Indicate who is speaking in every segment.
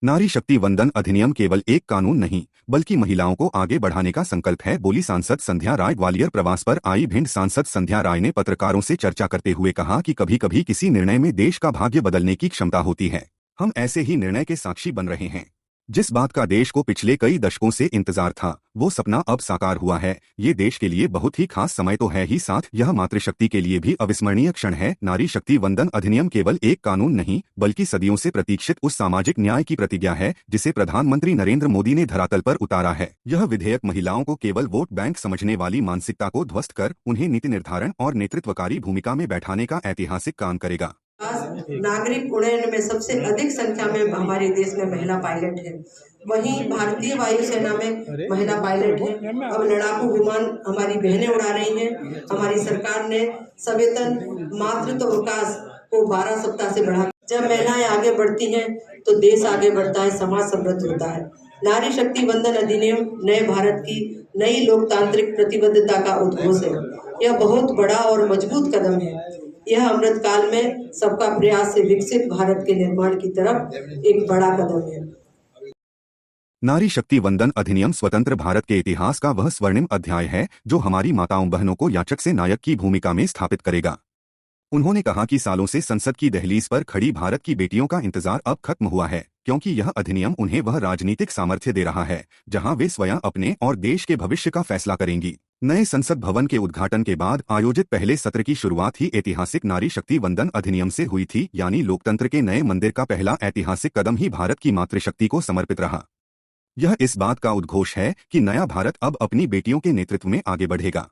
Speaker 1: नारी शक्ति वंदन अधिनियम केवल एक कानून नहीं बल्कि महिलाओं को आगे बढ़ाने का संकल्प है, बोली सांसद संध्या राय। ग्वालियर प्रवास पर आई भिंड सांसद संध्या राय ने पत्रकारों से चर्चा करते हुए कहा कि कभी कभी किसी निर्णय में देश का भाग्य बदलने की क्षमता होती है। हम ऐसे ही निर्णय के साक्षी बन रहे हैं। जिस बात का देश को पिछले कई दशकों से इंतजार था, वो सपना अब साकार हुआ है। ये देश के लिए बहुत ही खास समय तो है ही, साथ यह मातृशक्ति के लिए भी अविस्मरणीय क्षण है। नारी शक्ति वंदन अधिनियम केवल एक कानून नहीं बल्कि सदियों से प्रतीक्षित उस सामाजिक न्याय की प्रतिज्ञा है जिसे प्रधानमंत्री नरेंद्र मोदी ने धरातल पर उतारा है। यह विधेयक महिलाओं को केवल वोट बैंक समझने वाली मानसिकता को ध्वस्त कर उन्हें नीति निर्धारण और नेतृत्वकारी भूमिका में बैठाने का ऐतिहासिक काम करेगा।
Speaker 2: नागरिक उड्डयन में सबसे अधिक संख्या में हमारे देश में महिला पायलट है। वहीं भारतीय वायुसेना में महिला पायलट है। अब लड़ाकू विमान हमारी बहनें उड़ा रही हैं। हमारी सरकार ने सवेतन मातृत्व अवकाश को 12 सप्ताह से बढ़ा। जब महिलाएं आगे बढ़ती हैं तो देश आगे बढ़ता है, समाज समृद्ध होता है। नारी शक्ति वंदन अधिनियम नए भारत की नई लोकतांत्रिक प्रतिबद्धता का उद्घोष है। यह बहुत बड़ा और मजबूत कदम है। यह अमृत काल में सबका प्रयास से विकसित भारत के निर्माण की तरफ एक बड़ा कदम है।
Speaker 1: नारी शक्ति वंदन अधिनियम स्वतंत्र भारत के इतिहास का वह स्वर्णिम अध्याय है जो हमारी माताओं बहनों को याचक से नायक की भूमिका में स्थापित करेगा। उन्होंने कहा कि सालों से संसद की दहलीज पर खड़ी भारत की बेटियों का इंतजार अब खत्म हुआ है, क्योंकि यह अधिनियम उन्हें वह राजनीतिक सामर्थ्य दे रहा है जहां वे स्वयं अपने और देश के भविष्य का फैसला करेंगी। नए संसद भवन के उद्घाटन के बाद आयोजित पहले सत्र की शुरुआत ही ऐतिहासिक नारी शक्ति वंदन अधिनियम से हुई थी, यानी लोकतंत्र के नए मंदिर का पहला ऐतिहासिक कदम ही भारत की मातृशक्ति को समर्पित रहा। यह इस बात का उद्घोष है कि नया भारत अब अपनी बेटियों के नेतृत्व में आगे बढ़ेगा।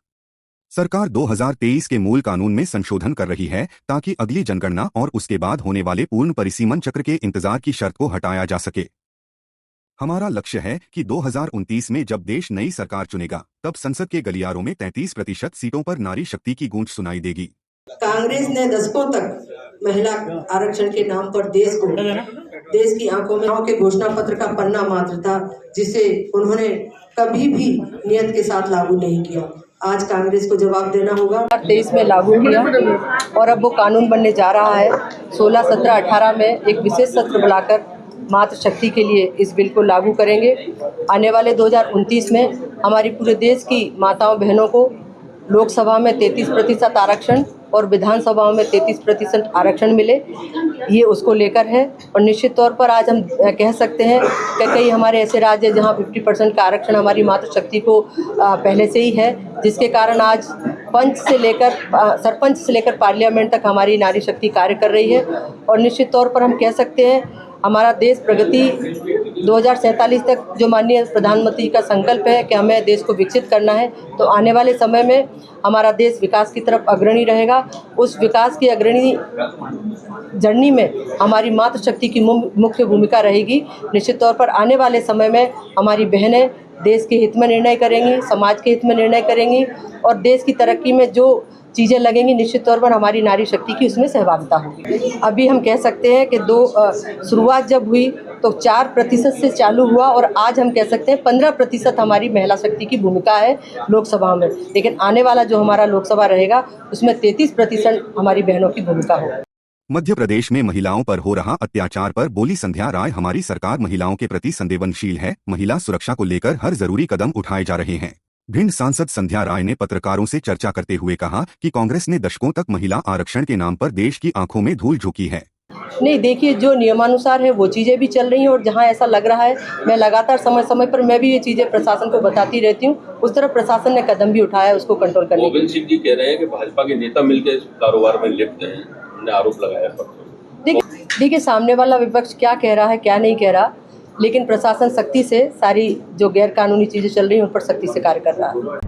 Speaker 1: सरकार 2023 के मूल कानून में संशोधन कर रही है ताकि अगली जनगणना और उसके बाद होने वाले पूर्ण परिसीमन चक्र के इंतजार की शर्त को हटाया जा सके। हमारा लक्ष्य है कि 2029 में जब देश नई सरकार चुनेगा तब संसद के गलियारों में 33% सीटों पर नारी शक्ति की गूंज सुनाई देगी।
Speaker 2: कांग्रेस ने दशकों तक महिला आरक्षण के नाम पर देश की आंखों में के घोषणा पत्र का पन्ना मात्र था, जिसे उन्होंने कभी भी नियत के साथ लागू नहीं किया। आज कांग्रेस को जवाब देना होगा।
Speaker 3: 2023 में लागू किया और अब वो कानून बनने जा रहा है। 16, 17, 18 में एक विशेष सत्र बुलाकर मातृशक्ति के लिए इस बिल को लागू करेंगे। आने वाले 2029 में हमारी पूरे देश की माताओं बहनों को लोकसभा में 33% आरक्षण और विधानसभाओं में 33% आरक्षण मिले, ये उसको लेकर है। और निश्चित तौर पर आज हम कह सकते हैं कि कई हमारे ऐसे राज्य जहां 50% का आरक्षण हमारी मातृशक्ति को पहले से ही है, जिसके कारण आज सरपंच से लेकर पार्लियामेंट तक हमारी नारी शक्ति कार्य कर रही है। और निश्चित तौर पर हम कह सकते हैं हमारा देश प्रगति 2047 तक जो माननीय प्रधानमंत्री का संकल्प है कि हमें देश को विकसित करना है, तो आने वाले समय में हमारा देश विकास की तरफ अग्रणी रहेगा। उस विकास की अग्रणी जर्नी में हमारी मातृशक्ति की मुख्य भूमिका रहेगी। निश्चित तौर पर आने वाले समय में हमारी बहनें देश के हित में निर्णय करेंगी, समाज के हित में निर्णय करेंगी और देश की तरक्की में जो चीज़ें लगेंगी निश्चित तौर पर हमारी नारी शक्ति की उसमें सहभागिता होगी। अभी हम कह सकते हैं कि शुरुआत जब हुई तो 4% से चालू हुआ और आज हम कह सकते हैं 15% हमारी महिला शक्ति की भूमिका है लोकसभा में, लेकिन आने वाला जो हमारा लोकसभा रहेगा उसमें 33% हमारी बहनों की भूमिका होगी।
Speaker 1: मध्य प्रदेश में महिलाओं पर हो रहा अत्याचार पर बोली संध्या राय, हमारी सरकार महिलाओं के प्रति संवेदनशील है। महिला सुरक्षा को लेकर हर जरूरी कदम उठाए जा रहे हैं। भिंड सांसद संध्या राय ने पत्रकारों से चर्चा करते हुए कहा कि कांग्रेस ने दशकों तक महिला आरक्षण के नाम पर देश की आंखों में धूल झोंकी है।
Speaker 3: नहीं, देखिए, जो नियमानुसार है वो चीज़ें भी चल रही हैं और जहां ऐसा लग रहा है मैं लगातार समय समय पर मैं भी ये चीज़ें प्रशासन को बताती रहती हूँ। उस तरफ प्रशासन ने कदम भी उठाया उसको कंट्रोल करने के लिए।
Speaker 4: गोविंद सिंह जी कह रहे हैं कि भाजपा के नेता मिलकर कारोबार में लिप्त हैं, उन्होंने आरोप लगाया।
Speaker 3: देखिए, सामने वाला विपक्ष क्या कह रहा है क्या नहीं कह रहा, लेकिन प्रशासन सख्ती से सारी जो गैर कानूनी चीज़ें चल रही हैं उन पर सख्ती से कार्य कर रहा है।